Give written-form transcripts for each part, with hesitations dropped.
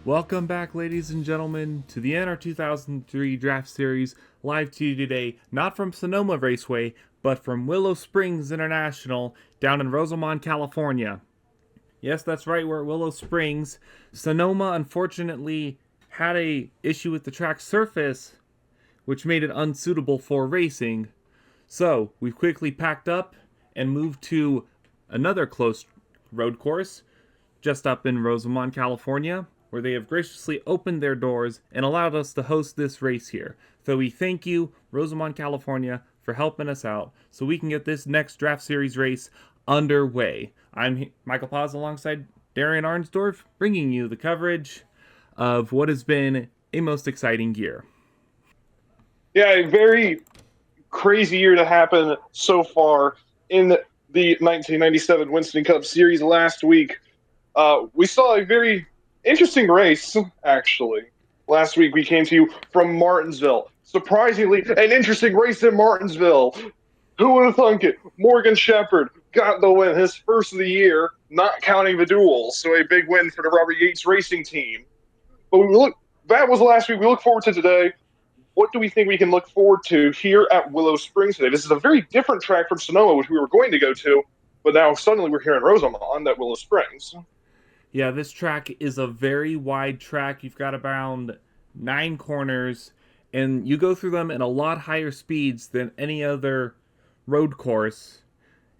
Welcome back, ladies and gentlemen, to the NR2003 Draft Series, live to you today, not from Sonoma Raceway, but from Willow Springs International, down in Rosamond, California. Yes, that's right, we're at Willow Springs. Sonoma, unfortunately, had a issue with the track surface, which made it unsuitable for racing. So, we've quickly packed up and moved to another close road course, just up in Rosamond, California, where they have graciously opened their doors and allowed us to host this race here. So we thank you, Rosamond, California, for helping us out so we can get this next Draft Series race underway. I'm Michael Paz alongside Darien Arnsdorff, bringing you the coverage of what has been a most exciting year. Yeah, a very crazy year to happen so far in the 1997 Winston Cup Series last week. We saw a very interesting race, actually. Last week we came to you from Martinsville. Surprisingly, an interesting race in Martinsville. Who would have thunk it? Morgan Shepherd got the win, his first of the year, not counting the duels. So a big win for the Robert Yates Racing team. But that was last week. We look forward to today. What do we think we can look forward to here at Willow Springs today? This is a very different track from Sonoma, which we were going to go to, but now suddenly we're here in Rosamond at Willow Springs. Yeah, this track is a very wide track. You've got around 9 corners, and you go through them at a lot higher speeds than any other road course.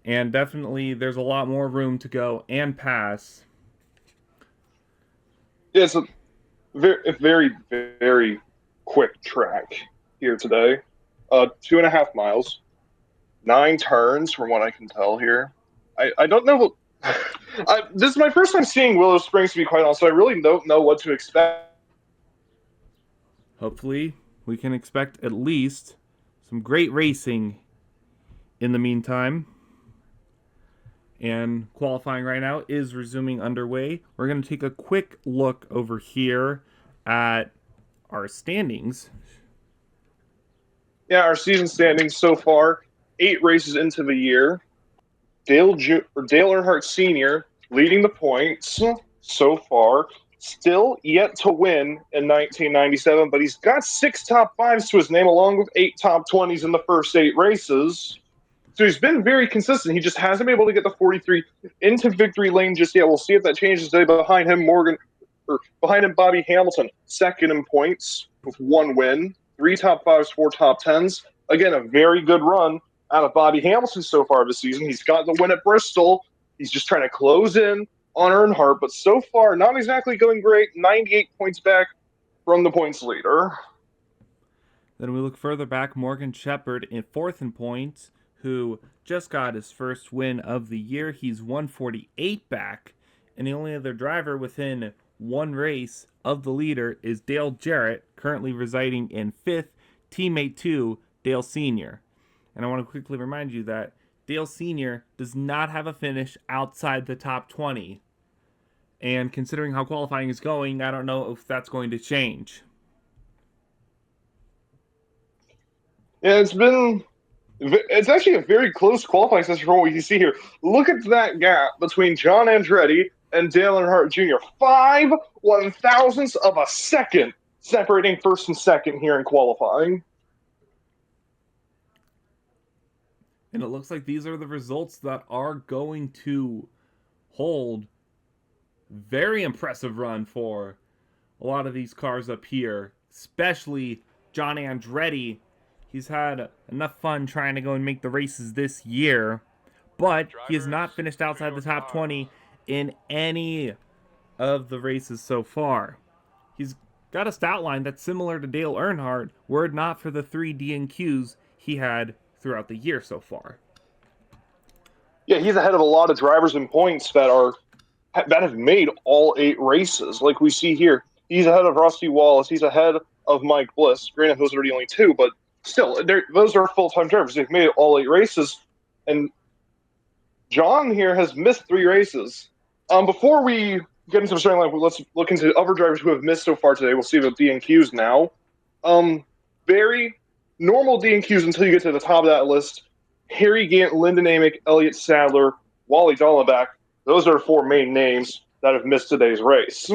And definitely there's a lot more room to go and pass. Yeah, it's a very, very quick track here today. 2.5 miles, 9 turns from what I can tell here. I don't know. This is my first time seeing Willow Springs, to be quite honest, so I really don't know what to expect. Hopefully, we can expect at least some great racing in the meantime. And qualifying right now is resuming underway. We're going to take a quick look over here at our standings. Yeah, our season standings so far, 8 races into the year. Dale Earnhardt Sr. leading the points so far. Still yet to win in 1997, but he's got 6 top 5s to his name, along with 8 top 20s in the first 8 races. So he's been very consistent. He just hasn't been able to get the 43 into victory lane just yet. We'll see if that changes today. Behind him, Bobby Hamilton, second in points with 1 win, 3 top 5s, 4 top 10s. Again, a very good run out of Bobby Hamilton so far this season. He's got the win at Bristol. He's just trying to close in on Earnhardt, but so far not exactly going great. 98 points back from the points leader. Then we look further back, Morgan Shepherd in 4th in points, who just got his first win of the year. He's 148 back, and the only other driver within 1 race of the leader is Dale Jarrett, currently residing in 5th, teammate 2, Dale Sr. And I want to quickly remind you that Dale Sr. does not have a finish outside the top 20. And considering how qualifying is going, I don't know if that's going to change. Yeah, it's actually a very close qualifying session from what we can see here. Look at that gap between John Andretti and Dale Earnhardt Jr. 5 1,000ths of a second separating first and second here in qualifying. And it looks like these are the results that are going to hold very impressive run for a lot of these cars up here, especially John Andretti. He's had enough fun trying to go and make the races this year, but he has not finished outside the top 20 in any of the races so far. He's got a stat line that's similar to Dale Earnhardt, were it not for the 3 DNQs he had throughout the year so far. Yeah, he's ahead of a lot of drivers in points that have made all 8 races. Like we see here, he's ahead of Rusty Wallace. He's ahead of Mike Bliss. Granted, those are the only 2, but still, those are full-time drivers. They've made all 8 races. And John here has missed 3 races. Before we get into the starting line, let's look into other drivers who have missed so far today. We'll see the DNQs now. Very normal DNQs until you get to the top of that list. Harry Gant, Lyndon Amick, Elliott Sadler, Wally Dallenbach. Those are 4 main names that have missed today's race.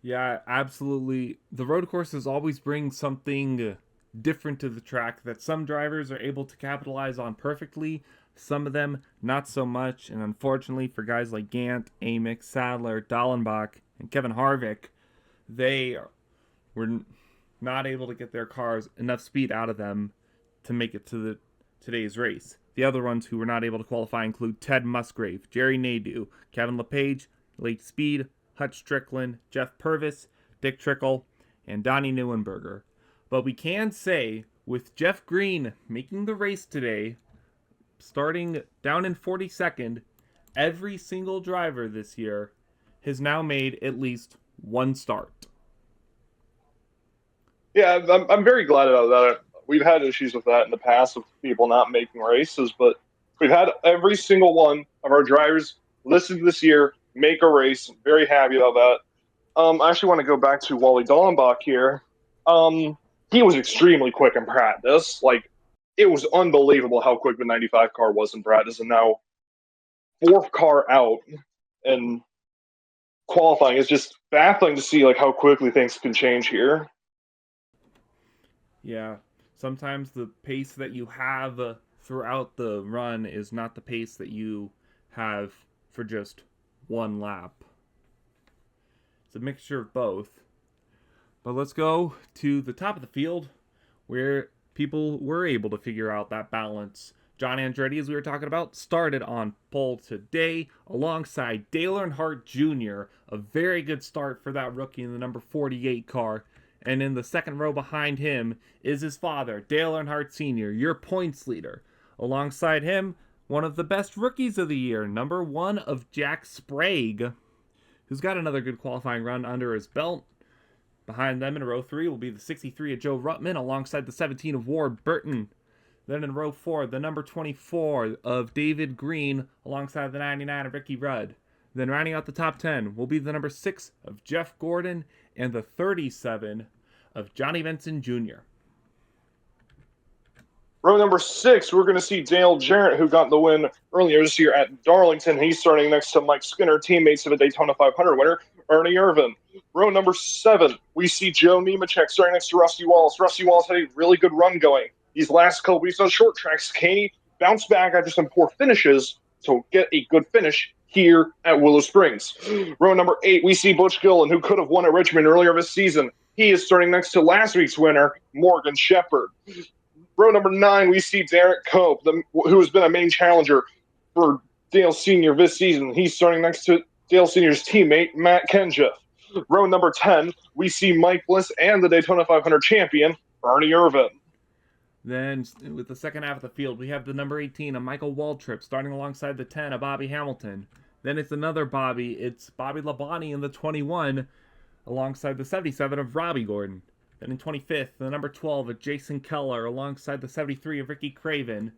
Yeah, absolutely. The road courses always bring something different to the track that some drivers are able to capitalize on perfectly, some of them not so much, and unfortunately for guys like Gant, Amick, Sadler, Dallenbach, and Kevin Harvick, they were not able to get their cars enough speed out of them to make it to today's race. The other ones who were not able to qualify include Ted Musgrave, Jerry Nadeau, Kevin LePage, Lake Speed, Hutch Strickland, Jeff Purvis, Dick Trickle, and Donnie Neuenberger. But we can say, with Jeff Green making the race today, starting down in 42nd, every single driver this year has now made at least one start. Yeah, I'm very glad about that. We've had issues with that in the past with people not making races, but we've had every single one of our drivers listed this year make a race. Very happy about that. I actually want to go back to Wally Dallenbach here. He was extremely quick in practice. Like, it was unbelievable how quick the 95 car was in practice, and now fourth car out and qualifying is just baffling to see like how quickly things can change here. Yeah, sometimes the pace that you have throughout the run is not the pace that you have for just one lap. It's a mixture of both. But let's go to the top of the field where people were able to figure out that balance. John Andretti, as we were talking about, started on pole today alongside Dale Earnhardt Jr. A very good start for that rookie in the number 48 car. And in the second row behind him is his father, Dale Earnhardt Sr., your points leader. Alongside him, one of the best rookies of the year, number 1 of Jack Sprague, who's got another good qualifying run under his belt. Behind them in row 3 will be the 63 of Joe Ruttman alongside the 17 of Ward Burton. Then in row 4, the number 24 of David Green alongside the 99 of Ricky Rudd. Then rounding out the top 10 will be the number 6 of Jeff Gordon and the 37 of Johnny Benson Jr. Row number 6, we're going to see Dale Jarrett, who got the win earlier this year at Darlington. He's starting next to Mike Skinner, teammates of the Daytona 500 winner, Ernie Irvan. Row number 7, we see Joe Nemechek starting next to Rusty Wallace. Rusty Wallace had a really good run going. These last couple weeks on short tracks, can he bounce back after some poor finishes to get a good finish here at Willow Springs? Row number 8, we see Butch Gillen, who could have won at Richmond earlier this season. He is starting next to last week's winner, Morgan Shepherd. Row number 9, we see Derek Cope, who has been a main challenger for Dale Sr. this season. He's starting next to Dale Sr.'s teammate, Matt Kenja. Row number 10, we see Mike Bliss and the Daytona 500 champion, Ernie Irvan. Then, with the second half of the field, we have the number 18 of Michael Waltrip starting alongside the 10 of Bobby Hamilton. Then it's another Bobby. It's Bobby Labonte in the 21 alongside the 77 of Robbie Gordon. Then in 25th, the number 12 of Jason Keller alongside the 73 of Ricky Craven.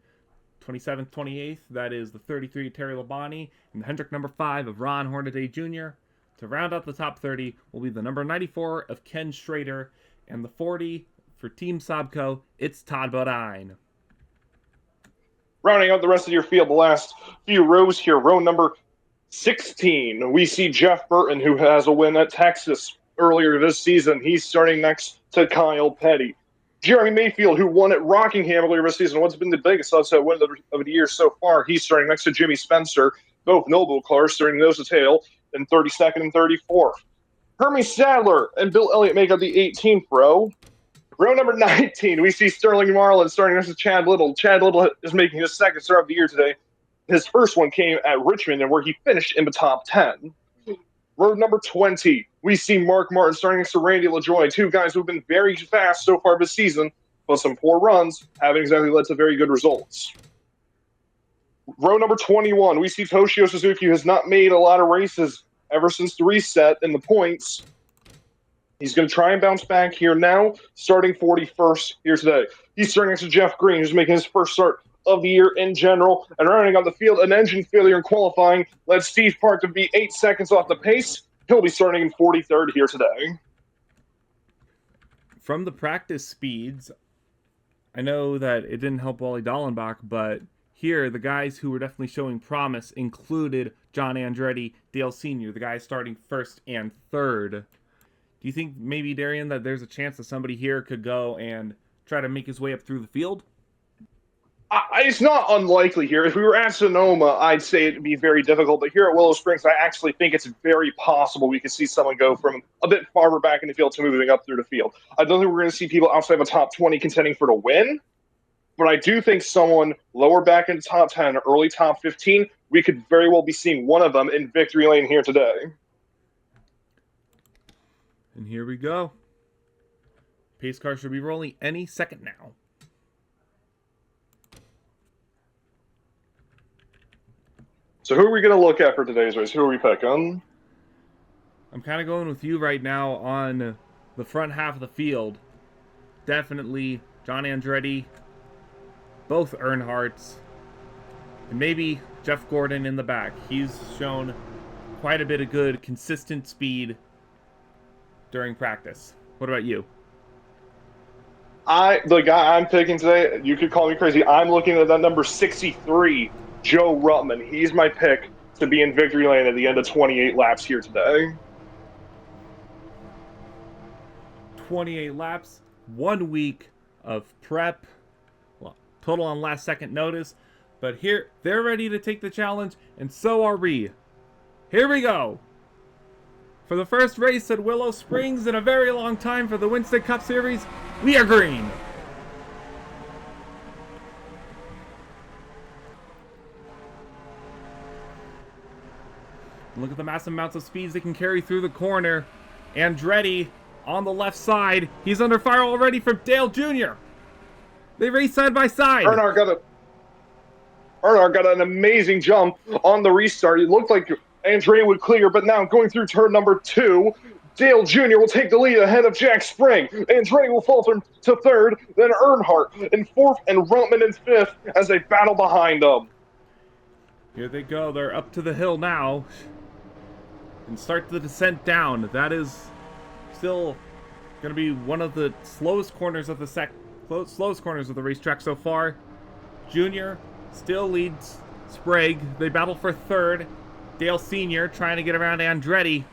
27th, 28th, that is the 33 of Terry Labonte and the Hendrick number 5 of Ron Hornaday Jr. To round out the top 30 will be the number 94 of Ken Schrader and the 40 for Team Sobco, it's Todd Bodine. Rounding out the rest of your field, the last few rows here, row number 16, we see Jeff Burton, who has a win at Texas earlier this season. He's starting next to Kyle Petty. Jeremy Mayfield, who won at Rockingham earlier this season, what's been the biggest upset win of the year so far. He's starting next to Jimmy Spencer, both Noble cars starting nose to tail in 32nd and 34th. Hermie Sadler and Bill Elliott make up the 18th row. Row number 19, we see Sterling Marlin starting next to Chad Little. Chad Little is making his second start of the year today. His first one came at Richmond, and where he finished in the top 10. Row number 20, we see Mark Martin starting next to Randy LaJoie, two guys who have been very fast so far this season, but some poor runs haven't exactly led to very good results. Row number 21, we see Toshio Suzuki, who has not made a lot of races ever since the reset in the points. He's going to try and bounce back here now, starting 41st here today. He's starting next to Jeff Green, who's making his first start of the year in general. And rounding out the field, an engine failure in qualifying led Steve Park to be 8 seconds off the pace. He'll be starting in 43rd here today. From the practice speeds, I know that it didn't help Wally Dallenbach, but here the guys who were definitely showing promise included John Andretti, Dale Sr., the guys starting first and third. Do you think maybe, Darien, that there's a chance that somebody here could go and try to make his way up through the field? It's not unlikely here. If we were at Sonoma, I'd say it'd be very difficult. But here at Willow Springs, I actually think it's very possible we could see someone go from a bit farther back in the field to moving up through the field. I don't think we're going to see people outside of a top 20 contending for the win. But I do think someone lower back in the top 10, early top 15, we could very well be seeing one of them in victory lane here today. And here we go. Pace car should be rolling any second now. So who are we going to look at for today's race? Who are we picking? I'm kind of going with you right now on the front half of the field. Definitely John Andretti, both Earnhardts, and maybe Jeff Gordon in the back. He's shown quite a bit of good, consistent speed during practice. What about you? The guy I'm picking today, you could call me crazy. I'm looking at that number 63, Joe Ruttman. He's my pick to be in victory lane at the end of 28 laps here today. 28 laps, 1 week of prep, well, total on last second notice, but here they're ready to take the challenge, and so are we. Here we go. For the first race at Willow Springs in a very long time for the Winston Cup Series, we are green. Look at the massive amounts of speeds they can carry through the corner. Andretti on the left side. He's under fire already from Dale Jr. They race side by side. Earnhardt got an amazing jump on the restart. It looked like Andretti would clear, but now going through turn number 2, Dale Jr. will take the lead ahead of Jack Spring. Andretti will falter to third, then Earnhardt in fourth, and Ruttman in fifth as they battle behind them. Here they go. They're up to the hill now and start the descent down. That is still going to be one of the slowest corners of the racetrack so far. Junior still leads Sprague. They battle for third. Dale Sr. trying to get around Andretti.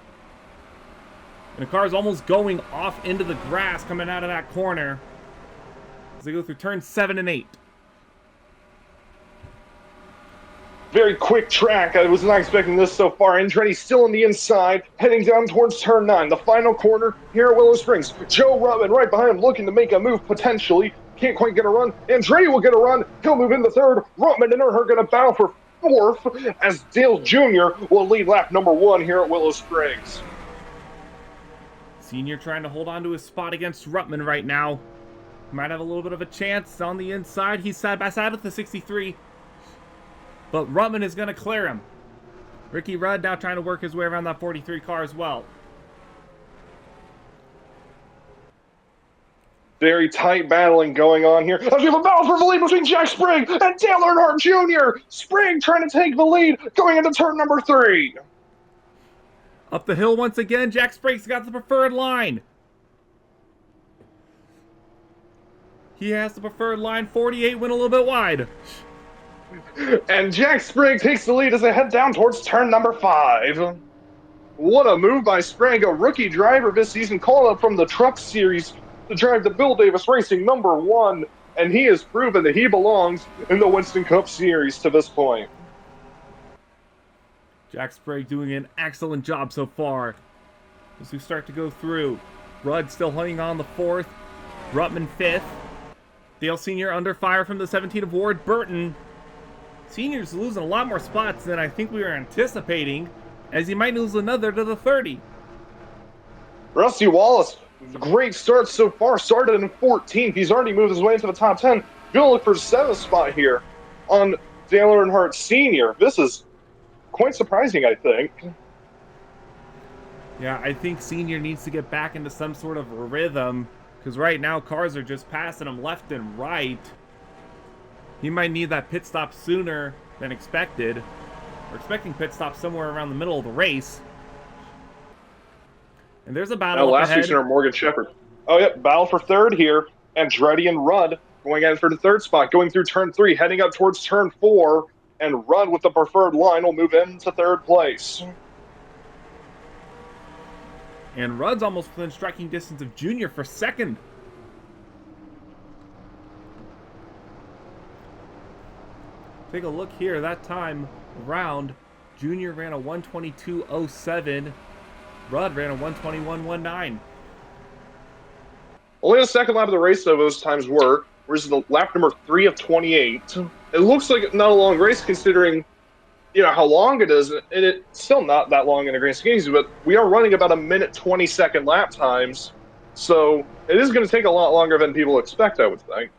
And the car is almost going off into the grass coming out of that corner as they go through turns 7 and 8. Very quick track. I was not expecting this so far. Andretti still on the inside, heading down towards turn 9. The final corner here at Willow Springs. Joe Ruttman right behind him, looking to make a move potentially. Can't quite get a run. Andretti will get a run. He'll move into third. Ruttman and Earnhardt going to battle for fourth as Dale Jr. will lead lap number 1 here at Willow Springs. Senior trying to hold on to his spot against Ruttman right now. Might have a little bit of a chance on the inside. He's side by side with the 63. But Ruttman is going to clear him. Ricky Rudd now trying to work his way around that 43 car as well. Very tight battling going on here. As we have a battle for the lead between Jack Spring and Dale Earnhardt Jr. Spring trying to take the lead going into turn number 3. Up the hill once again. Jack Sprague's got the preferred line. He has the preferred line. 48 went a little bit wide. And Jack Sprague takes the lead as they head down towards turn number 5. What a move by Sprague, a rookie driver this season, called up from the Truck Series to drive the Bill Davis Racing number 1. And he has proven that he belongs in the Winston Cup Series to this point. Jack Sprague doing an excellent job so far. As we start to go through, Rudd still hanging on the 4th. Ruttman 5th. Dale Sr. under fire from the 17 of Ward Burton. Senior's losing a lot more spots than I think we were anticipating, as he might lose another to the 30. Rusty Wallace, great start so far. Started in 14th. He's already moved his way into the top 10. Gonna look for 7th spot here on Dale Earnhardt Sr. This is quite surprising, I think. Yeah, I think Senior needs to get back into some sort of a rhythm, because right now cars are just passing him left and right. He might need that pit stop sooner than expected. We're expecting pit stop somewhere around the middle of the race. And there's a battle up last ahead. week's winner, Morgan Shepherd. Oh, yep, battle for third here. Andretti and Rudd going in for the 3rd spot, going through turn 3, heading up towards turn 4. And Rudd with the preferred line will move into 3rd place. And Rudd's almost within striking distance of Junior for second. Take a look here. That time around, Junior ran a 1:22.07. Rudd ran a 1:21.19. Only the second lap of the race, though, those times were. Whereas the lap number 3 of 28. It looks like not a long race considering, how long it is. And it's still not that long in the grand scheme, but we are running about a minute 20-second lap times. So it is going to take a lot longer than people expect, I would think.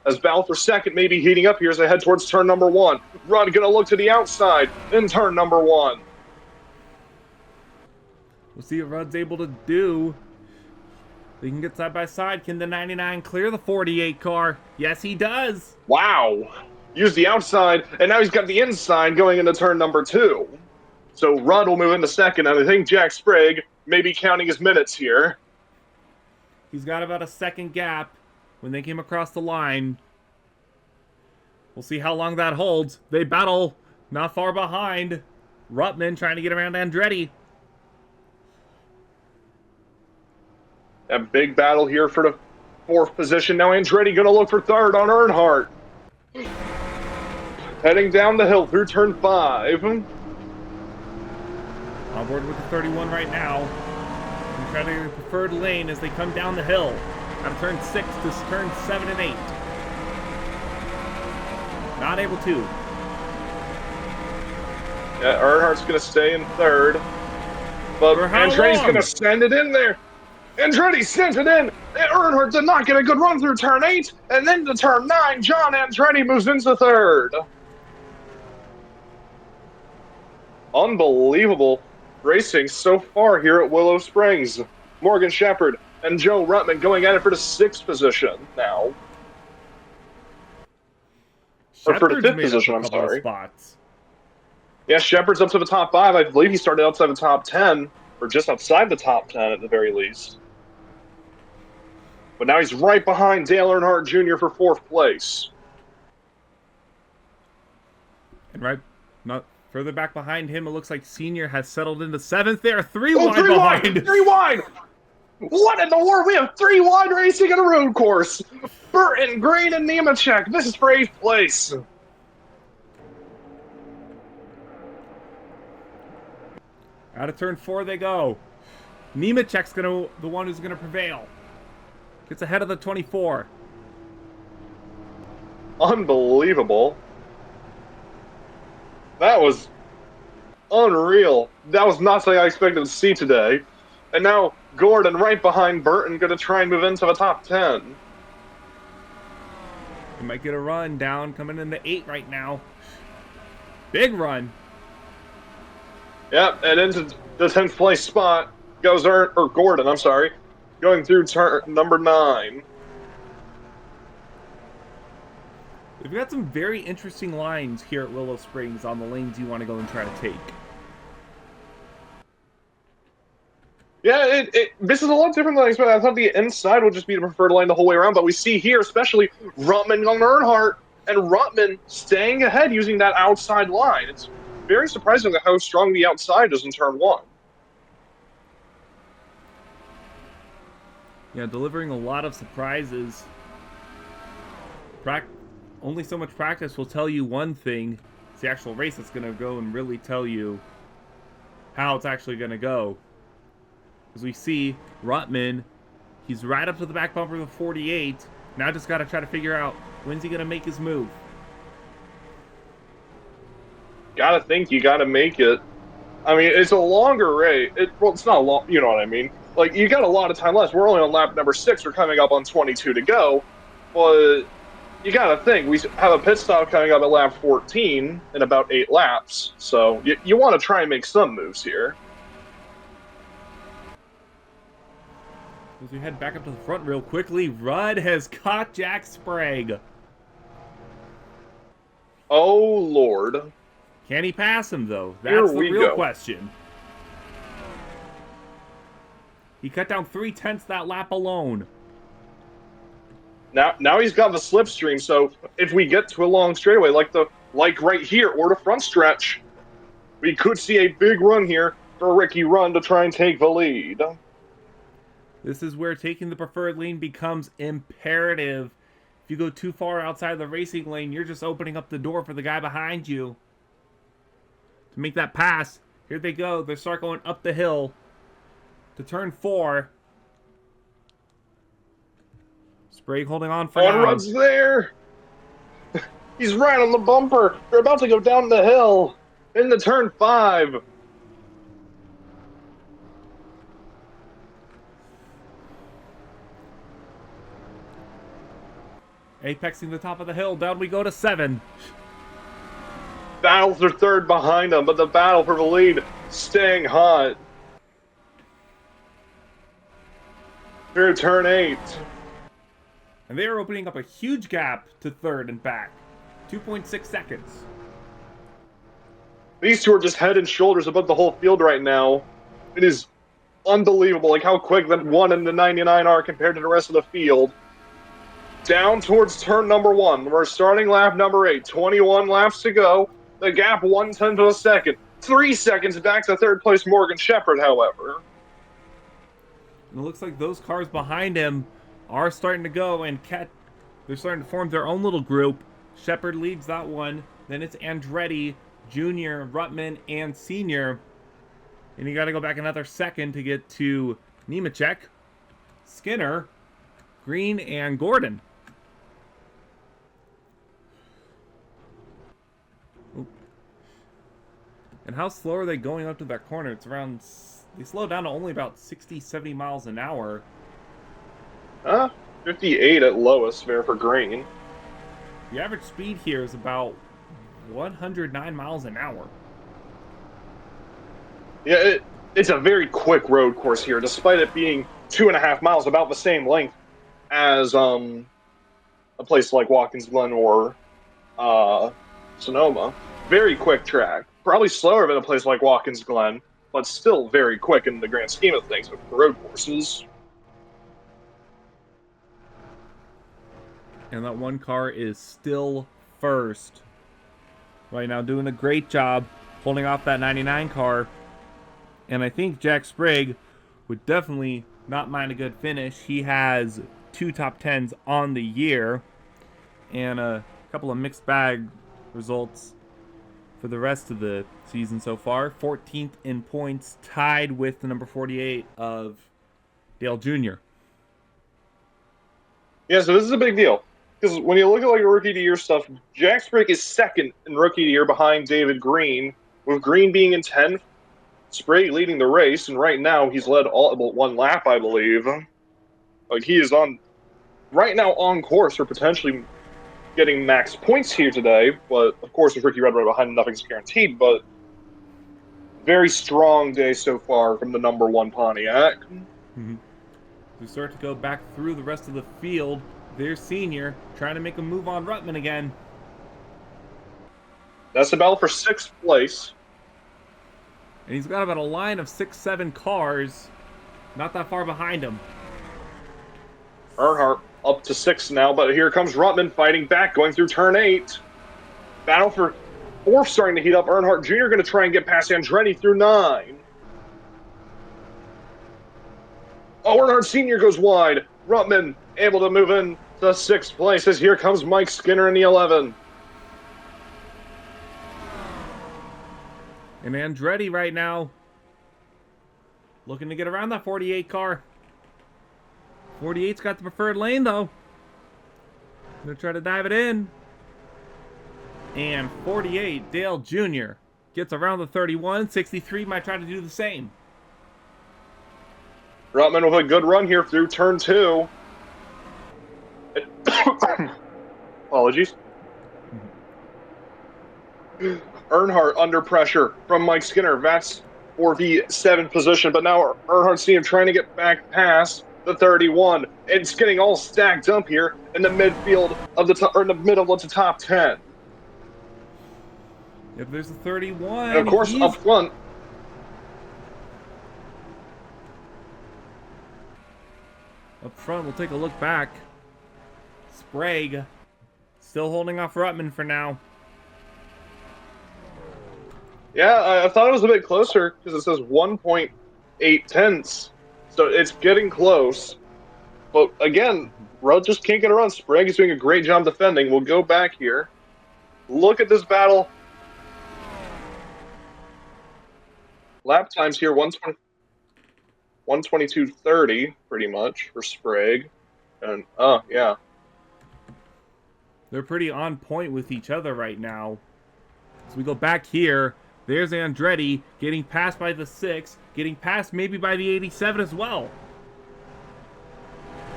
As battle for second may be heating up here as they head towards turn number 1. Rudd going to look to the outside in turn number 1. We'll see what Rudd's able to do. They can get side by side. Can the 99 clear the 48 car? Yes, he does. Wow. Use the outside, and now he's got the inside going into turn number 2. So Rudd will move into second, and I think Jack Sprague may be counting his minutes here. He's got about a second gap when they came across the line. We'll see how long that holds. They battle not far behind. Ruttman trying to get around Andretti. A big battle here for the 4th position. Now Andretti going to look for 3rd on Earnhardt. Heading down the hill through turn 5. On board with the 31 right now. And trying to get a preferred lane as they come down the hill. Out of turn 6 to turn 7 and 8. Not able to. Yeah, Earnhardt's going to stay in 3rd. But Andretti's going to send it in there. Andretti sent it in. Earnhardt did not get a good run through turn 8. And then to turn 9, John Andretti moves into 3rd. Unbelievable racing so far here at Willow Springs. Morgan Shepherd and Joe Ruttman going at it for the 6th position now. Or for the 5th position, I'm sorry. Spots. Yeah, Shepherd's up to the top 5. I believe he started outside the top 10, or just outside the top 10 at the very least. But now he's right behind Dale Earnhardt Jr. for 4th place. And not further back behind him, it looks like Senior has settled into 7th there. 3 wide behind. 3 wide! What in the world? We have 3 wide racing at a road course. Burton, Green, and Nemechek. This is for 8th place. Out of turn 4 they go. Nemechek's the one who's gonna prevail. Gets ahead of the 24. Unbelievable. That was unreal. That was not something I expected to see today. And now Gordon right behind Burton going to try and move into the top 10. He might get a run down, coming into 8 right now. Big run. Yep, and into the 10th place spot goes Gordon, I'm sorry, going through turn number 9. We've got some very interesting lines here at Willow Springs on the lanes you want to go and try to take. Yeah, this is a lot different than I expected. I thought the inside would just be the preferred line the whole way around, but we see here, especially Ruttman on Earnhardt, and Ruttman staying ahead using that outside line. It's very surprising how strong the outside is in turn 1. Yeah, delivering a lot of surprises. Only so much practice will tell you one thing. It's the actual race that's going to go and really tell you how it's actually going to go. As we see, Ruttman, he's right up to the back bumper of the 48. Now just got to try to figure out, when's he going to make his move? Gotta think you gotta make it. I mean, it's a longer race. Well, it's not long, you know what I mean? Like, you got a lot of time left. We're only on lap number 6. We're coming up on 22 to go. But you gotta think, we have a pit stop coming up at lap 14 in about 8 laps. So you want to try and make some moves here. As we head back up to the front real quickly, Rudd has caught Jack Sprague. Oh, Lord. Can he pass him, though? That's the real question. He cut down 3/10 that lap alone. Now he's got the slipstream, so if we get to a long straightaway, like right here, or the front stretch, we could see a big run here for Ricky Run to try and take the lead. This is where taking the preferred lane becomes imperative. If you go too far outside the racing lane, you're just opening up the door for the guy behind you to make that pass. Here they go. They start going up the hill to turn 4. Sprague holding on for now. Earnhardt's there. He's right on the bumper. They're about to go down the hill into turn 5. Apexing the top of the hill. Down we go to 7. Battle for third behind them, but the battle for the lead staying hot. Here turn 8. And they are opening up a huge gap to third and back. 2.6 seconds. These two are just head and shoulders above the whole field right now. It is unbelievable, like how quick that 1 and the 99 are compared to the rest of the field. Down towards turn number 1. We're starting lap number 8. 21 laps to go. The gap 1/10 of a second. 3 seconds back to third place Morgan Shepherd, however. And it looks like those cars behind him are starting to go and they're starting to form their own little group. Shepherd leads that one. Then it's Andretti, Jr., Ruttman, and Sr. And you got to go back another second to get to Nemechek, Skinner, Green, and Gordon. Ooh. And how slow are they going up to that corner? It's around... They slow down to only about 60, 70 miles an hour. 58 at lowest there for Green. The average speed here is about 109 miles an hour. Yeah, it's a very quick road course here, despite it being 2.5 miles, about the same length as a place like Watkins Glen or Sonoma. Very quick track. Probably slower than a place like Watkins Glen, but still very quick in the grand scheme of things with the road courses. And that one car is still first right now, doing a great job holding off that 99 car. And I think Jack Sprague would definitely not mind a good finish. He has 2 top 10s on the year and a couple of mixed bag results for the rest of the season so far. 14th in points, tied with the number 48 of Dale Jr. Yeah, so this is a big deal. Because when you look at like rookie of the year stuff, Jack Sprague is second in rookie of the year behind David Green, with Green being in 10th, Sprague leading the race, and right now he's led all about 1 lap, I believe. Like he is right now on course for potentially getting max points here today, but of course with Ricky Red right behind him, nothing's guaranteed, but very strong day so far from the number 1 Pontiac. Mm-hmm. We start to go back through the rest of the field. There's Senior trying to make a move on Ruttman again. That's the battle for 6th place. And he's got about a line of 6-7 cars not that far behind him. Earnhardt up to 6 now, but here comes Ruttman fighting back, going through turn 8. Battle for 4th starting to heat up. Earnhardt Jr. going to try and get past Andretti through 9. Oh, Earnhardt Sr. goes wide. Ruttman able to move in to 6th place as here comes Mike Skinner in the 11. And Andretti right now looking to get around that 48 car. 48's got the preferred lane though. Gonna try to dive it in. And 48, Dale Jr. gets around the 31. 63 might try to do the same. Ruttman with a good run here through turn 2. Apologies. Earnhardt under pressure from Mike Skinner. That's for the 7th position, but now Earnhardt Sr. trying to get back past the 31. It's getting all stacked up here in the midfield of or in the middle of the top 10. If there's a 31, and of course, up front. Up front, we'll take a look back. Sprague still holding off Ruttman for now. Yeah, I thought it was a bit closer because it says 1.8 tenths. So it's getting close. But again, Rudd just can't get around. Sprague is doing a great job defending. We'll go back here. Look at this battle. Lap times here, 122.30, pretty much, for Sprague. And, oh, yeah. They're pretty on point with each other right now. So we go back here. There's Andretti getting passed by the 6, getting passed maybe by the 87 as well.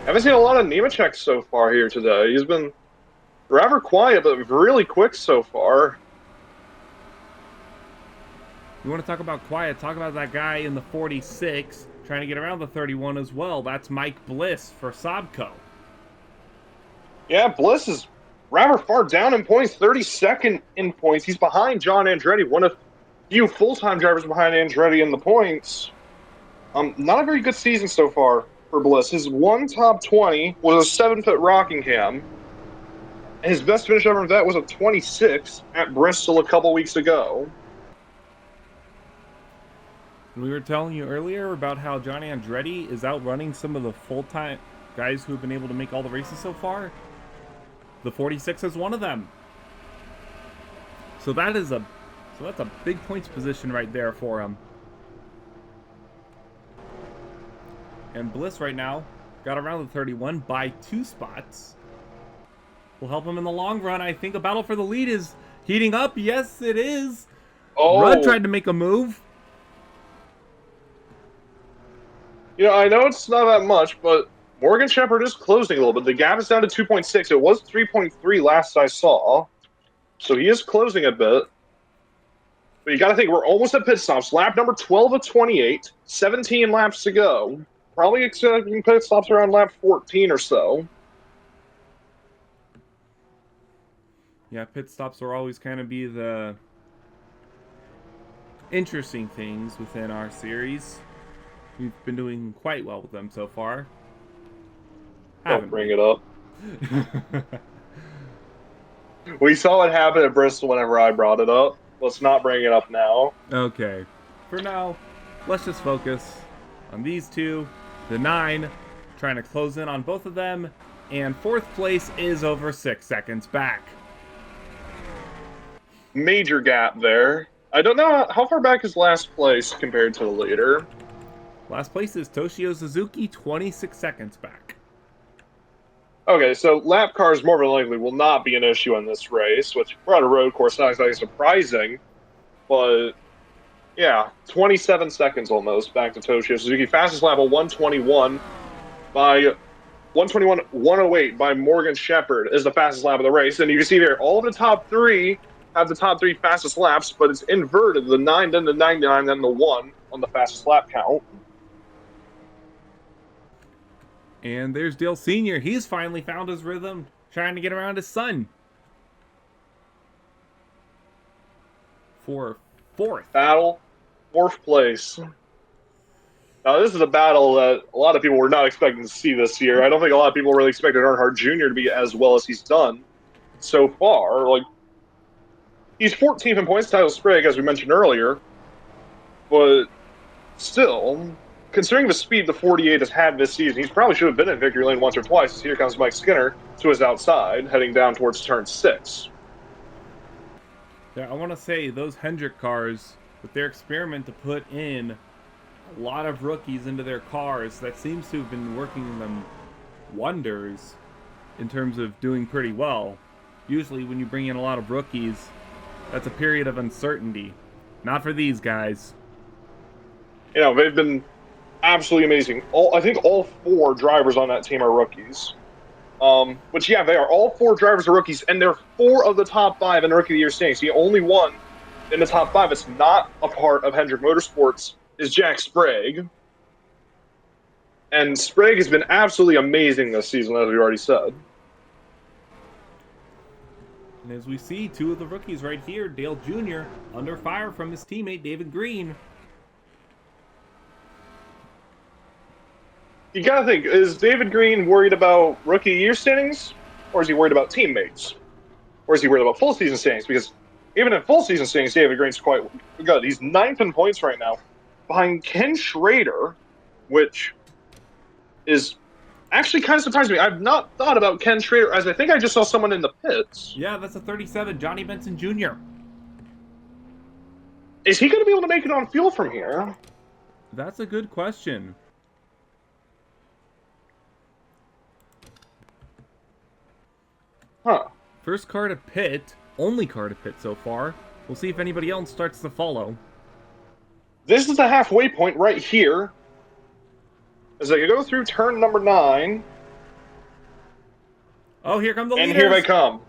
I haven't seen a lot of Nemechek so far here today. He's been rather quiet, but really quick so far. You want to talk about quiet? Talk about that guy in the 46 trying to get around the 31 as well. That's Mike Bliss for Sobco. Yeah, Bliss is rather far down in points, 32nd in points. He's behind John Andretti, one of few full-time drivers behind Andretti in the points. Not a very good season so far for Bliss. His one top 20 was a 7-foot Rockingham. His best finish ever of that was a 26 at Bristol a couple weeks ago. We were telling you earlier about how John Andretti is outrunning some of the full-time guys who have been able to make all the races so far. The 46 is one of them. So that's a big points position right there for him. And Bliss right now got around the 31 by 2 spots. Will help him in the long run. I think a battle for the lead is heating up. Yes, it is. Oh. Rudd tried to make a move. You know, I know it's not that much, but Morgan Shepherd is closing a little bit. The gap is down to 2.6. It was 3.3 last I saw. So he is closing a bit. But you got to think, we're almost at pit stops. Lap number 12 of 28. 17 laps to go. Probably expecting pit stops around lap 14 or so. Yeah, pit stops will always kind of be the interesting things within our series. We've been doing quite well with them so far. Don't bring it up. We saw what happened at Bristol whenever I brought it up. Let's not bring it up now. Okay. For now, let's just focus on these two. The 9, trying to close in on both of them. And 4th place is over 6 seconds back. Major gap there. I don't know how far back is last place compared to the leader. Last place is Toshio Suzuki, 26 seconds back. Okay, so lap cars more than likely will not be an issue in this race, which we're on a road course, not exactly surprising. But, yeah, 27 seconds almost back to Toshio Suzuki. Fastest lap of 1:21:08 by Morgan Shepherd is the fastest lap of the race. And you can see there, all of the top 3 have the top 3 fastest laps, but it's inverted. The 9, then the 99, then the 1 on the fastest lap count. And there's Dale Sr. He's finally found his rhythm, trying to get around his son. For 4th. Battle, 4th place. Now, this is a battle that a lot of people were not expecting to see this year. I don't think a lot of people really expected Earnhardt Jr. to be as well as he's done so far. Like, he's 14th in points, title Sprague, as we mentioned earlier. But still, considering the speed the 48 has had this season, he probably should have been in victory lane once or twice. As here comes Mike Skinner to his outside, heading down towards turn 6. Yeah, I want to say those Hendrick cars, with their experiment to put in a lot of rookies into their cars, that seems to have been working them wonders in terms of doing pretty well. Usually when you bring in a lot of rookies, that's a period of uncertainty. Not for these guys. You know, they've been absolutely amazing. I think all 4 drivers on that team are rookies. Which, yeah, they are. All 4 drivers are rookies, and they're 4 of the top 5 in the Rookie of the Year standings. The only one in the top 5 that's not a part of Hendrick Motorsports is Jack Sprague. And Sprague has been absolutely amazing this season, as we already said. And as we see, 2 of the rookies right here, Dale Jr. under fire from his teammate David Green. You gotta think, is David Green worried about Rookie of the Year standings? Or is he worried about teammates? Or is he worried about full season standings? Because even in full season standings, David Green's quite good. He's 9th in points right now, behind Ken Schrader, which is actually kind of surprised me. I've not thought about Ken Schrader, as I think I just saw someone in the pits. Yeah, that's a 37, Johnny Benson Jr. Is he going to be able to make it on fuel from here? That's a good question. Huh. First car to pit, only car to pit so far. We'll see if anybody else starts to follow. This is the halfway point right here. As I go through turn number 9. Oh, here come the leaders. And here they come.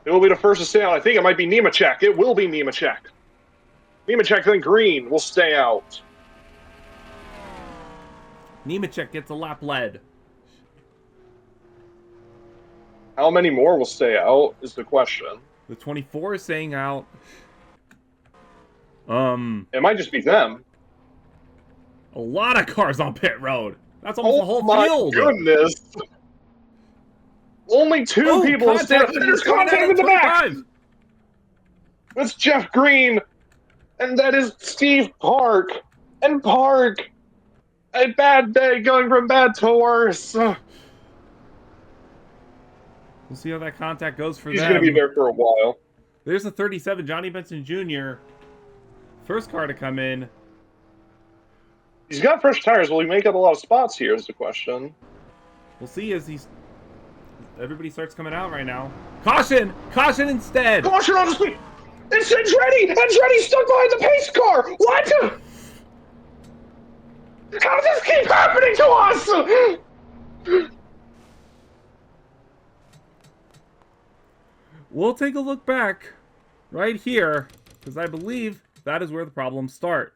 It will be the first to stay out. I think it might be Nemechek. It will be Nemechek. Nemechek, then Green will stay out. Nemechek gets a lap lead. How many more will stay out is the question. The 24 is staying out. It might just be them. A lot of cars on pit road. That's almost the whole field. Oh my goodness. Only 2 people will stay out. There's contact in the back. That's Jeff Green. And that is Steve Park. And Park. A bad day going from bad to worse. We'll see how that contact goes for them. He's going to be there for a while. There's the 37, Johnny Benson Jr. First car to come in. He's got fresh tires. Will he make up a lot of spots here is the question. We'll see as everybody starts coming out right now. Caution! Caution instead! Caution on the speed! It's Andretti! Andretti's stuck behind the pace car! What? How does this keep happening to us? We'll take a look back right here, because I believe that is where the problems start.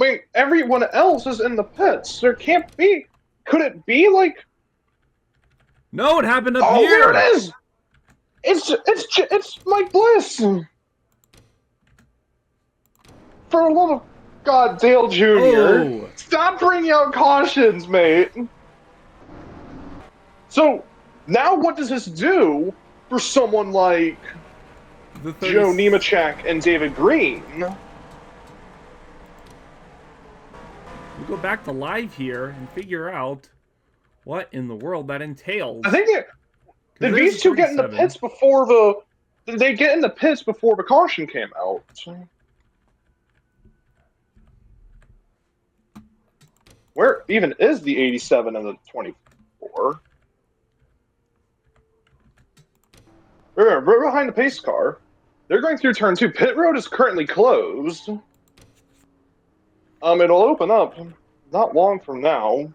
I mean, everyone else is in the pits. There can't be... Could it be, like... No, it happened up here! Oh, there it is! It's Mike Bliss! For the love of God, Dale Jr. Oh. Stop bringing out cautions, mate! So, now what does this do for someone like Joe Nemechek and David Green? We go back to live here and figure out what in the world that entails. I think did these two get in the pits before the... Did they get in the pits before the caution came out? Where even is the 87 and the 24? We're behind the pace car. They're going through turn 2. Pit road is currently closed. It'll open up not long from now.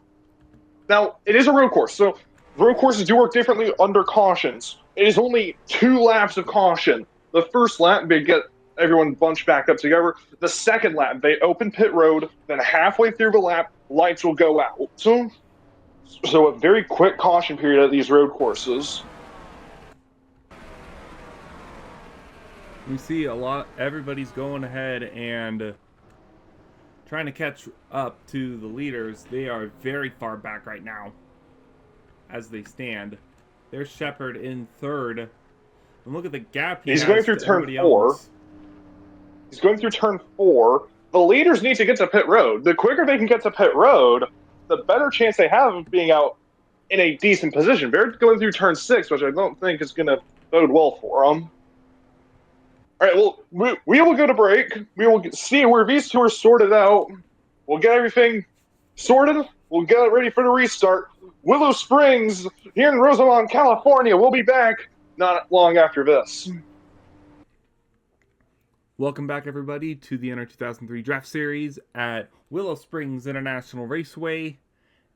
Now, it is a road course, so road courses do work differently under cautions. It is only 2 laps of caution. The first lap, they get everyone bunched back up together. The second lap, they open pit road, then halfway through the lap, lights will go out. So a very quick caution period at these road courses. We see everybody's going ahead and trying to catch up to the leaders. They are very far back right now as they stand. There's Shepard in 3rd. And look at the gap He's going through turn 4. He's going through turn 4. The leaders need to get to pit road. The quicker they can get to pit road, the better chance they have of being out in a decent position. They're going through turn 6, which I don't think is going to bode well for them. All right, well, we will go to break. We will see where these two are sorted out. We'll get everything sorted. We'll get ready for the restart. Willow Springs here in Rosamond, California. We'll be back not long after this. Welcome back, everybody, to the NR2003 Draft Series at Willow Springs International Raceway.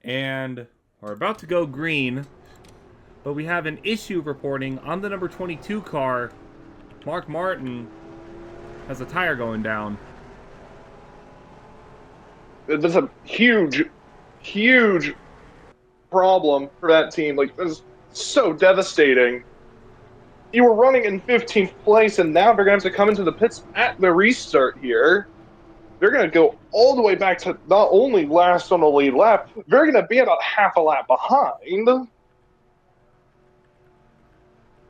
And we're about to go green, but we have an issue reporting on the number 22 car. Mark Martin has a tire going down. That's a huge, huge problem for that team. Like, this is so devastating. You were running in 15th place, and now they're going to have to come into the pits at the restart here. they're going to go all the way back to not only last on the lead lap, they're going to be about half a lap behind.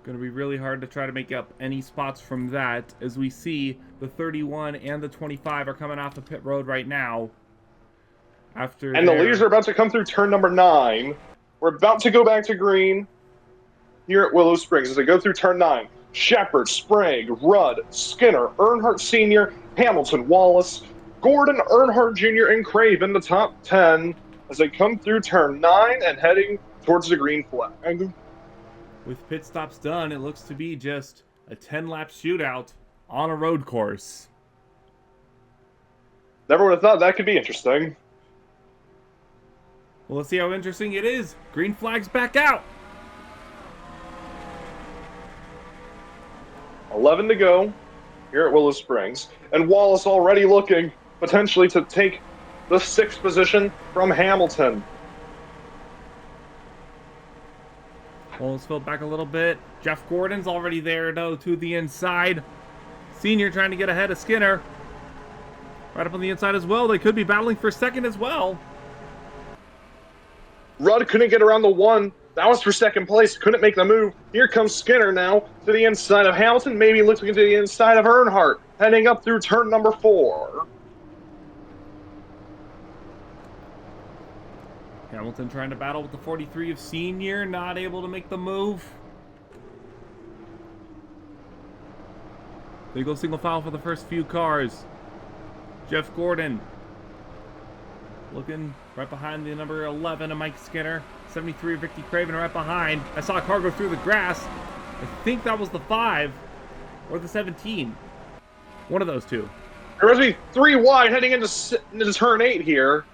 Going to be really hard to try to make up any spots from that, as we see the 31 and the 25 are coming off the pit road right now. And the leaders are about to come through turn number 9. We're about to go back to green here at Willow Springs as they go through turn 9. Shepard, Sprague, Rudd, Skinner, Earnhardt Sr., Hamilton, Wallace, Gordon, Earnhardt Jr., and Craven, the top 10, as they come through turn 9 and heading towards the green flag. With pit stops done, it looks to be just a 10-lap shootout on a road course. Never would have thought that could be interesting. Well, let's see how interesting it is. Green flag's back out. 11 to go here at Willow Springs. And Wallace already looking potentially to take the 6th position from Hamilton. Wallace filled back a little bit. Jeff Gordon's already there, though, to the inside. Senior trying to get ahead of Skinner. Right up on the inside as well. They could be battling for 2nd as well. Rudd couldn't get around the 1. That was for 2nd place. Couldn't make the move. Here comes Skinner now to the inside of Hamilton. Maybe looking to the inside of Earnhardt. Heading up through turn number 4. Hamilton trying to battle with the 43 of Senior. Not able to make the move. They go single file for the first few cars. Jeff Gordon looking right behind the number 11 of Mike Skinner. 73 of Ricky Craven right behind. I saw a car go through the grass. I think that was the 5 or the 17. One of those two. There must be 3 wide heading into turn 8 here.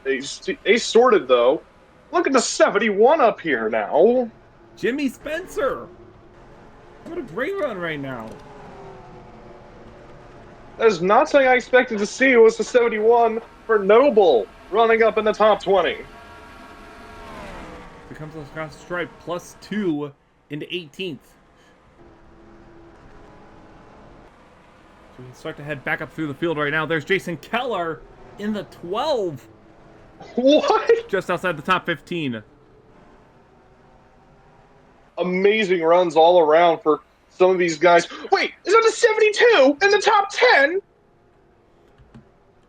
They sorted, though. Look at the 71 up here now. Jimmy Spencer. What a great run right now. That is not something I expected to see. It was the 71 for Noble running up in the top 20. It comes across the stripe, +2 into 18th. So we can start to head back up through the field right now. There's Jason Keller in the 12. What? Just outside the top 15. Amazing runs all around for some of these guys. Wait, is that the 72 in the top 10?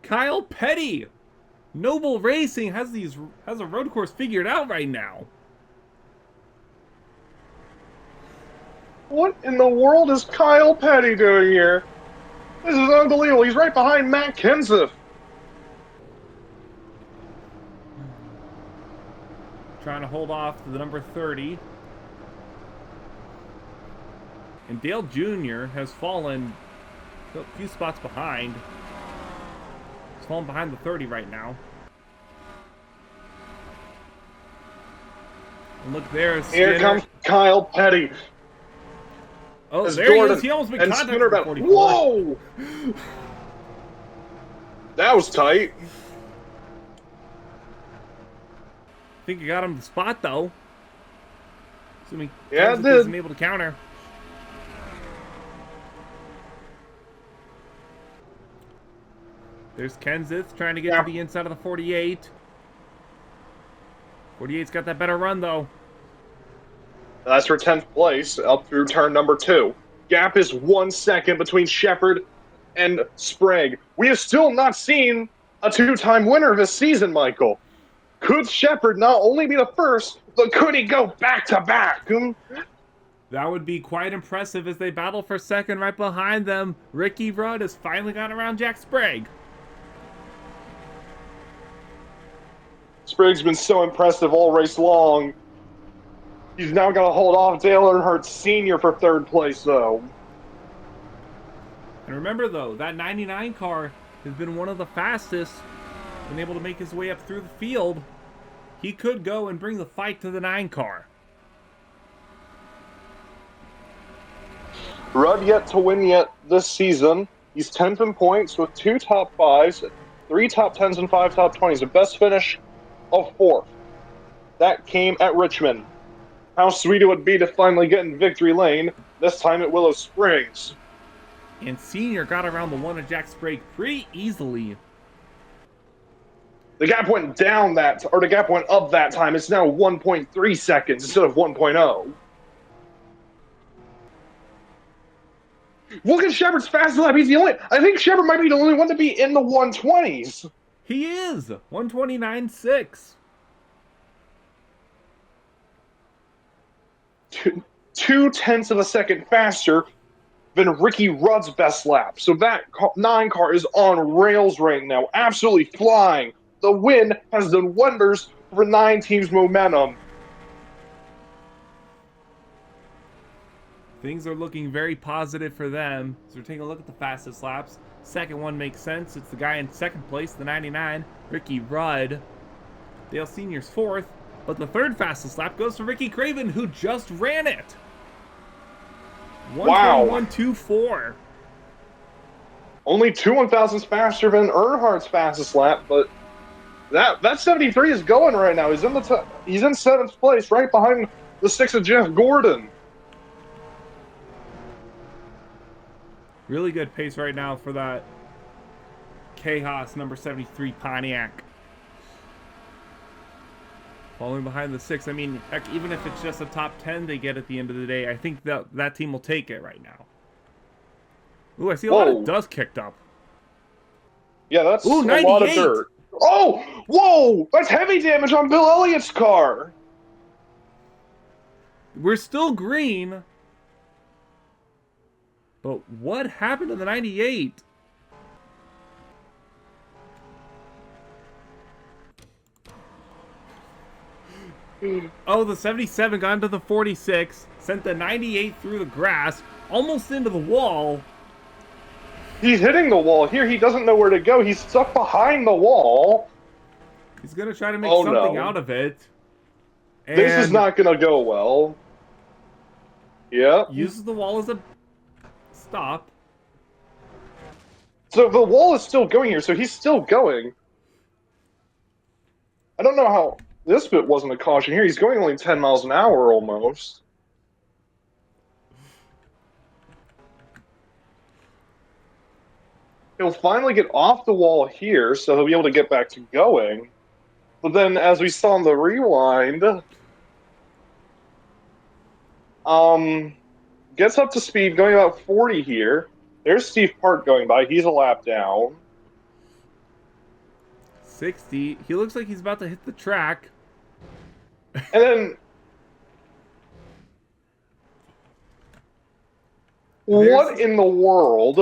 Kyle Petty. Noble Racing has a road course figured out right now. What in the world is Kyle Petty doing here? This is unbelievable. He's right behind Matt Kenseth. Trying to hold off to the number 30. And Dale Jr. has fallen a few spots behind. He's fallen behind the 30 right now. And look there. Here comes Kyle Petty. Oh, there he is. He almost made contact with the 44. Whoa! That was tight. I think he got him the spot, though. Assuming yeah, it Kenseth did. isn't able to counter. There's Kenseth trying to get to the inside of the 48. 48's got that better run, though. That's for 10th place, up through turn number 2. Gap is 1 second between Shepard and Sprague. We have still not seen a 2-time winner this season, Michael. Could Shepard not only be the first, but could he go back-to-back? That would be quite impressive as they battle for second right behind them. Ricky Rudd has finally got around Jack Sprague. Sprague's been so impressive all race long. He's now got to hold off Dale Earnhardt Sr. for 3rd place, though. And remember, though, that 99 car has been one of the fastest, been able to make his way up through the field. He could go and bring the fight to the 9 car. Rudd yet to win yet this season. He's 10th in points with 2 top 5s, 3 top 10s, and 5 top 20s. The best finish of 4th. That came at Richmond. How sweet it would be to finally get in victory lane, this time at Willow Springs. And Senior got around the one of Jack Sprague pretty easily. The gap went down the gap went up that time. It's now 1.3 seconds instead of 1.0. Look at Shepard's fastest lap. I think Shepard might be the only one to be in the 120s. He is 129.6. 2/10 of a second faster than Ricky Rudd's best lap. So that 9 car is on rails right now, absolutely flying. The win has done wonders for 9 teams' momentum. Things are looking very positive for them. So we're taking a look at the fastest laps. Second one makes sense. It's the guy in second place, the 99, Ricky Rudd. Dale Sr.'s fourth. But the third fastest lap goes to Ricky Craven, who just ran it. Wow. 1:21.24. Only 2 1,000ths faster than Earnhardt's fastest lap, but that 73 is going right now. He's in he's in 7th place, right behind the 6 of Jeff Gordon. Really good pace right now for that K-Haas number 73 Pontiac. Falling behind the 6. I mean, heck, even if it's just a top 10 they get at the end of the day, I think that team will take it right now. Ooh, I see a lot of dust kicked up. Yeah, that's a lot of dirt. Oh, whoa! That's heavy damage on Bill Elliott's car. We're still green. But what happened to the 98? Oh, the 77 got into the 46, sent the 98 through the grass, almost into the wall. He's hitting the wall. Here, he doesn't know where to go. He's stuck behind the wall. He's going to try to make something out of it. And this is not going to go well. Yeah. Uses the wall as a stop. So the wall is still going here, so he's still going. I don't know how this bit wasn't a caution here. He's going only 10 miles an hour almost. He'll finally get off the wall here, so he'll be able to get back to going. But then, as we saw in the rewind, gets up to speed, going about 40 here. There's Steve Park going by. He's a lap down. 60. He looks like he's about to hit the track. And then... what in the world?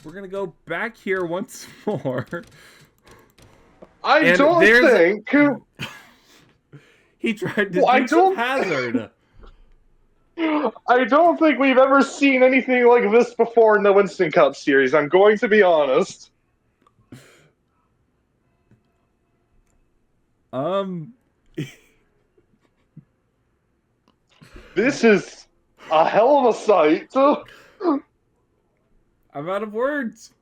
We're going to go back here once more. I don't think... he tried to do some hazard. I don't think we've ever seen anything like this before in the Winston Cup Series. I'm going to be honest. This is a hell of a sight. I'm out of words.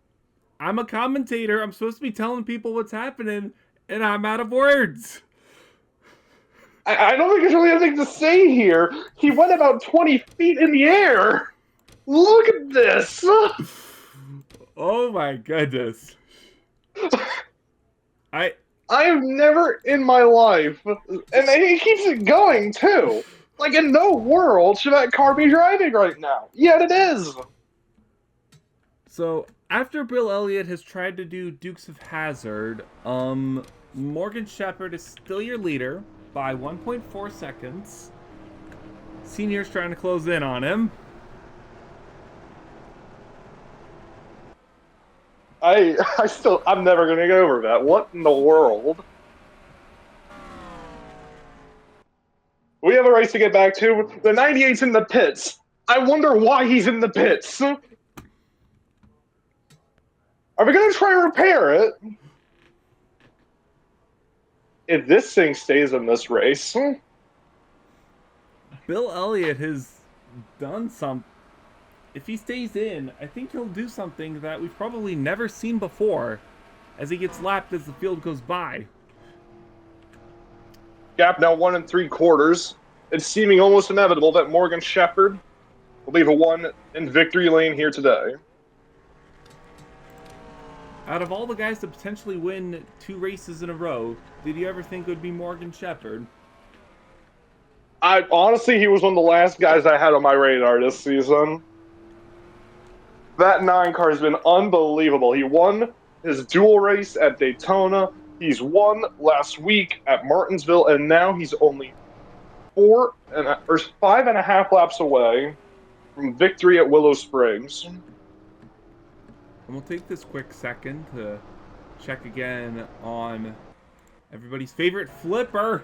I'm a commentator. I'm supposed to be telling people what's happening, and I'm out of words. I don't think there's really anything to say here. He went about 20 feet in the air. Look at this. Oh my goodness. I've never in my life, and he keeps it going too. Like in no world should that car be driving right now. Yet it is. So after Bill Elliott has tried to do Dukes of Hazzard, Morgan Shepherd is still your leader by 1.4 seconds. Senior's trying to close in on him. I'm never going to get over that. What in the world? We have a race to get back to. The 98's in the pits. I wonder why he's in the pits. Are we going to try and repair it? If this thing stays in this race. Bill Elliott has done some. If he stays in, I think he'll do something that we've probably never seen before as he gets lapped as the field goes by. Gap now 1 3/4. It's seeming almost inevitable that Morgan Shepherd will be the one in victory lane here today. Out of all the guys to potentially win 2 races in a row, did you ever think it would be Morgan Shepherd? Honestly, he was one of the last guys I had on my radar this season. That 9 car has been unbelievable. He won his dual race at Daytona. He's won last week at Martinsville, and now he's only 5.5 laps away from victory at Willow Springs. And we'll take this quick second to check again on everybody's favorite flipper.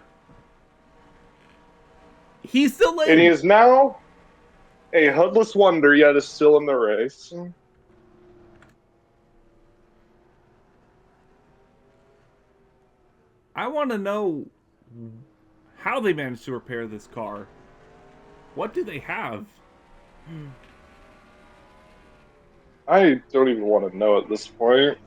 He's still in. And he is now a hoodless wonder, yet is still in the race. I want to know how they managed to repair this car. What do they have? I don't even want to know at this point.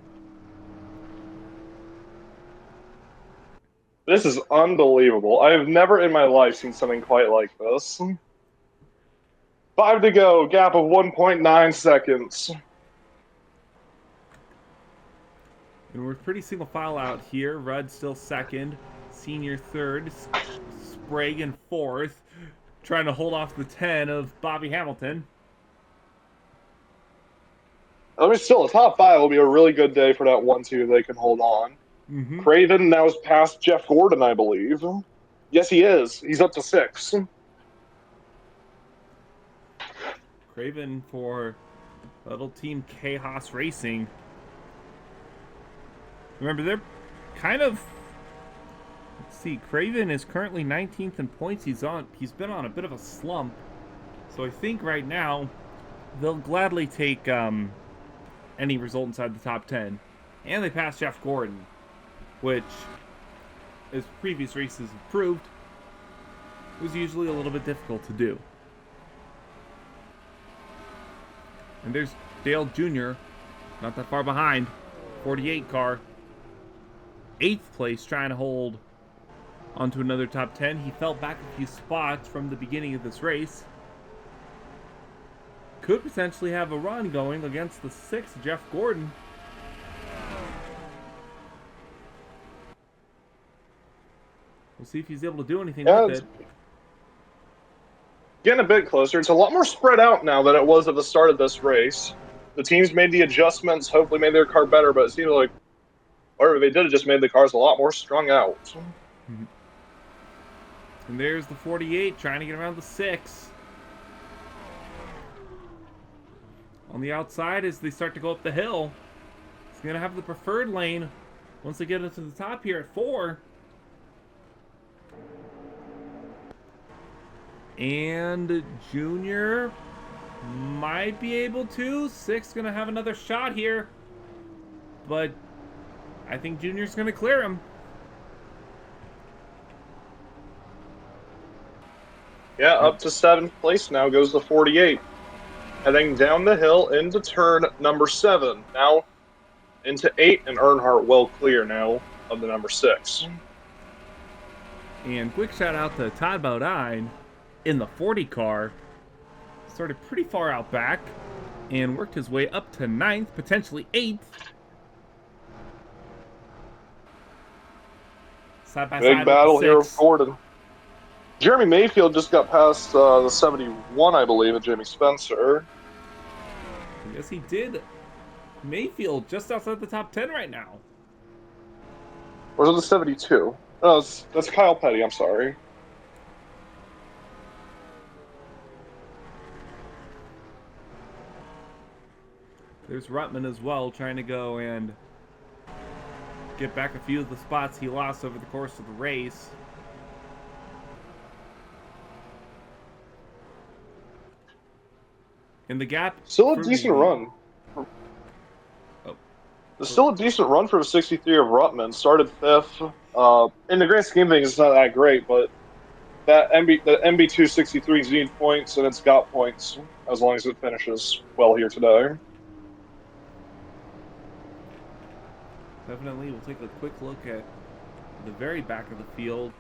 This is unbelievable. I have never in my life seen something quite like this. 5 to go, gap of 1.9 seconds. And we're pretty single file out here. Rudd still second, Senior third, Sprague in fourth, trying to hold off the 10 of Bobby Hamilton. I mean, still, a top 5 will be a really good day for that 1-2 they can hold on. Mm-hmm. Craven now is past Jeff Gordon, I believe. Yes, he is. He's up to 6. Craven for little team Chaos Racing. Remember, they're kind of... Let's see, Craven is currently 19th in points. He's been on a bit of a slump. So I think right now they'll gladly take any result inside the top 10. And they passed Jeff Gordon, which, as previous races have proved, was usually a little bit difficult to do. And there's Dale Jr., not that far behind, 48 car. 8th place, trying to hold onto another top 10. He fell back a few spots from the beginning of this race. Could potentially have a run going against the 6th, Jeff Gordon. We'll see if he's able to do anything with it. Getting a bit closer. It's a lot more spread out now than it was at the start of this race. The teams made the adjustments, hopefully made their car better, but it seems like whatever they did, it just made the cars a lot more strung out. And there's the 48 trying to get around the 6. On the outside, as they start to go up the hill, it's going to have the preferred lane once they get into the top here at 4. And Junior might be able to. 6 going to have another shot here. But I think Junior's going to clear him. Yeah, up to 7th place now goes the 48. Heading down the hill into turn number 7. Now into 8, and Earnhardt well clear now of the number 6. And quick shout out to Todd Bodine in the 40 car. Started pretty far out back and worked his way up to 9th, potentially 8th. Side by Big side battle with the here with 6. Gordon. Jeremy Mayfield just got past the 71, I believe, of Jamie Spencer. Yes, he did. Mayfield just outside the top 10 right now. Or was it the 72? Oh, that's Kyle Petty, I'm sorry. There's Ruttman as well, trying to go and get back a few of the spots he lost over the course of the race. In the gap, Still a decent run. It's still a decent run for a 63 of Ruttman. Started 5th. In the grand scheme of things, it's not that great, but the MB2 63s need points, and it's got points as long as it finishes well here today. Definitely, we'll take a quick look at the very back of the field.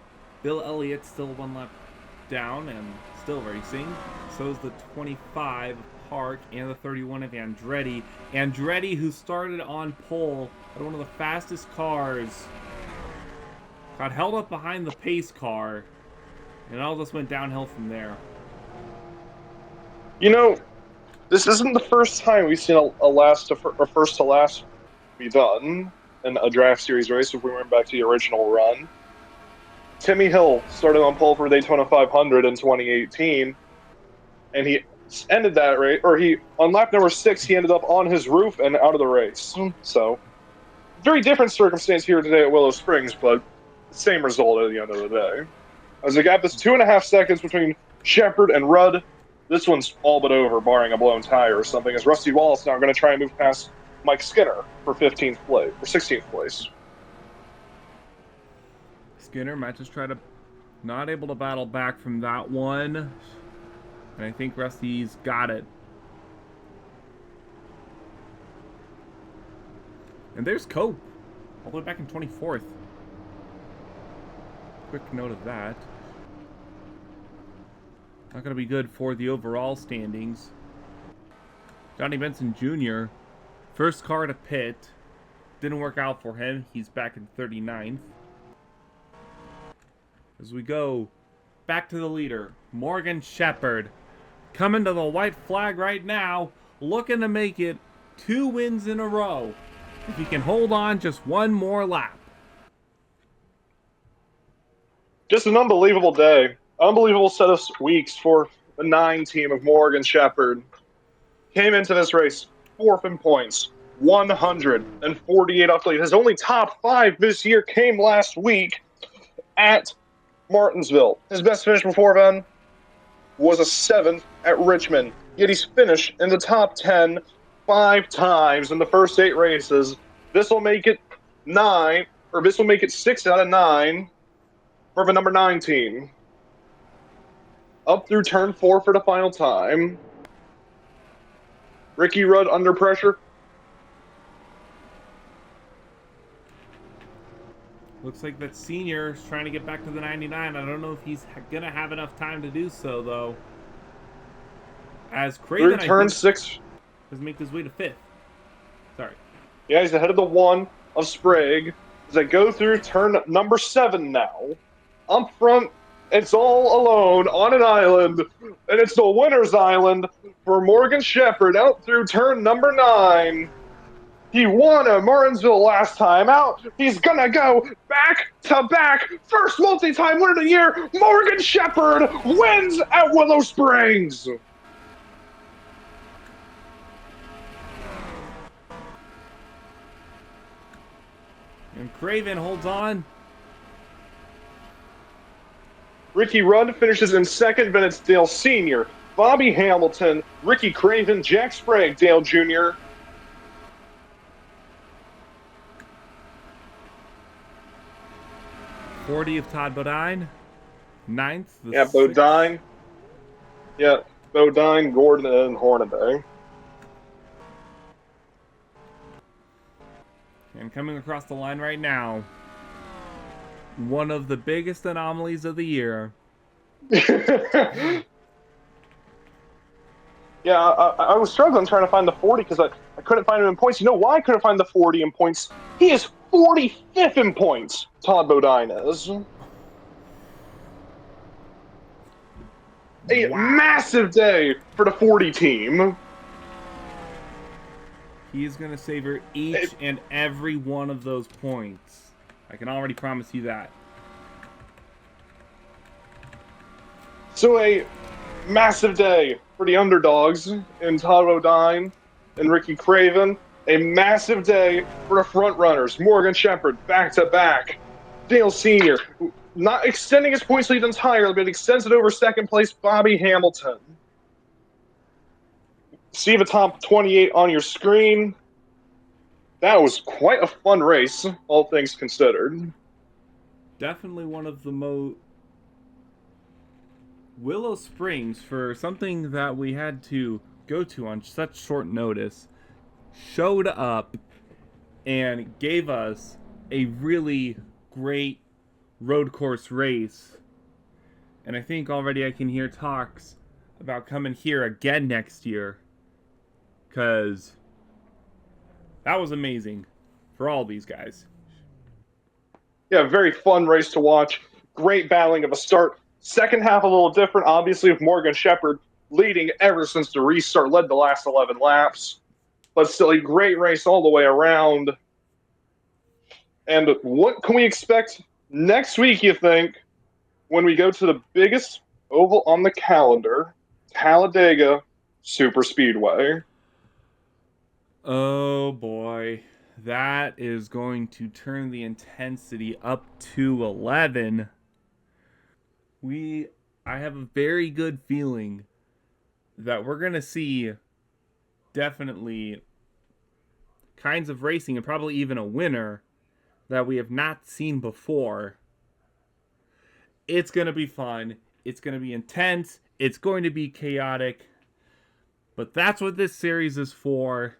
Bill Elliott still 1 lap down and still racing. So is the 25 of Park and the 31 of Andretti. Andretti, who started on pole at one of the fastest cars, got held up behind the pace car, and it all just went downhill from there. You know, this isn't the first time we've seen a first to last be done in a draft series race. If we went back to the original run, Timmy Hill started on pole for Daytona 500 in 2018, and he ended that race, or on lap number 6, he ended up on his roof and out of the race. So, very different circumstance here today at Willow Springs, but same result at the end of the day. As the gap is 2.5 seconds between Shepard and Rudd, this one's all but over, barring a blown tire or something, as Rusty Wallace now going to try and move past Mike Skinner for 15th place, or 16th place. Skinner might just try to, not able to battle back from that one. And I think Rusty's got it. And there's Cope, all the way back in 24th. Quick note of that. Not going to be good for the overall standings. Johnny Benson Jr., first car to pit. Didn't work out for him. He's back in 39th. As we go back to the leader, Morgan Shepherd. Coming to the white flag right now, looking to make it 2 wins in a row. If he can hold on just one more lap. Just an unbelievable day. Unbelievable set of weeks for the 9 team of Morgan Shepherd. Came into this race 4th in points, 148 off lead. His only top 5 this year came last week at Martinsville. His best finish before then was a 7th at Richmond. Yet he's finished in the top 10 5 times in the first 8 races. This will make it 6 out of 9 for the number 9 team. Up through turn 4 for the final time. Ricky Rudd under pressure. Looks like that senior is trying to get back to the 99. I don't know if he's going to have enough time to do so, though. As Craven, through turn 6. Has make his way to 5th. Sorry. Yeah, he's ahead of the 1 of Sprague. As they go through turn number 7 now. Up front, it's all alone on an island. And it's the winner's island for Morgan Shepherd out through turn number 9. He won at Martinsville last time out. He's gonna go back to back. First multi-time winner of the year, Morgan Shepherd wins at Willow Springs. And Craven holds on. Ricky Rudd finishes in 2nd, then it's Dale Sr., Bobby Hamilton, Ricky Craven, Jack Sprague, Dale Jr., 40 of Todd Bodine. 9th. Yeah, Bodine. Yeah, Bodine, Gordon, and Hornaday. And coming across the line right now, one of the biggest anomalies of the year. Yeah, I was struggling trying to find the 40 because I couldn't find him in points. You know why I couldn't find the 40 in points? He is 45th in points, Todd Bodine is. A massive day for the 40 team. He is going to savor each and every one of those points. I can already promise you that. So a massive day for the underdogs in Todd Bodine and Ricky Craven. A massive day for the front runners. Morgan Shepherd back-to-back. Dale Sr. not extending his points lead entirely, but extends it over 2nd place Bobby Hamilton. See the top 28 on your screen. That was quite a fun race, all things considered. Definitely one of the most... Willow Springs, for something that we had to go to on such short notice, showed up and gave us a really great road course race. And I think already I can hear talks about coming here again next year. Because that was amazing for all these guys. Yeah, very fun race to watch. Great battling of a start. Second half a little different, obviously, with Morgan Shepherd leading ever since the restart, led the last 11 laps. But still a great race all the way around. And what can we expect next week, you think, when we go to the biggest oval on the calendar, Talladega Super Speedway? Oh boy, that is going to turn the intensity up to 11. I have a very good feeling that we're going to see definitely kinds of racing and probably even a winner that we have not seen before. It's going to be fun. It's going to be intense. It's going to be chaotic. But that's what this series is for.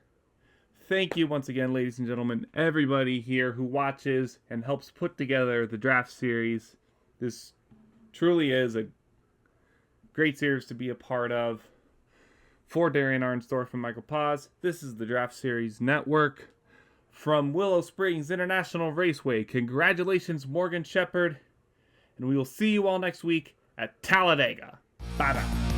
Thank you once again, ladies and gentlemen, everybody here who watches and helps put together the draft series. This truly is a great series to be a part of. For Darien, Arnsdorff, and Michael Paz, this is the Draft Series Network. From Willow Springs International Raceway, congratulations, Morgan Shepherd. And we will see you all next week at Talladega. Bye-bye.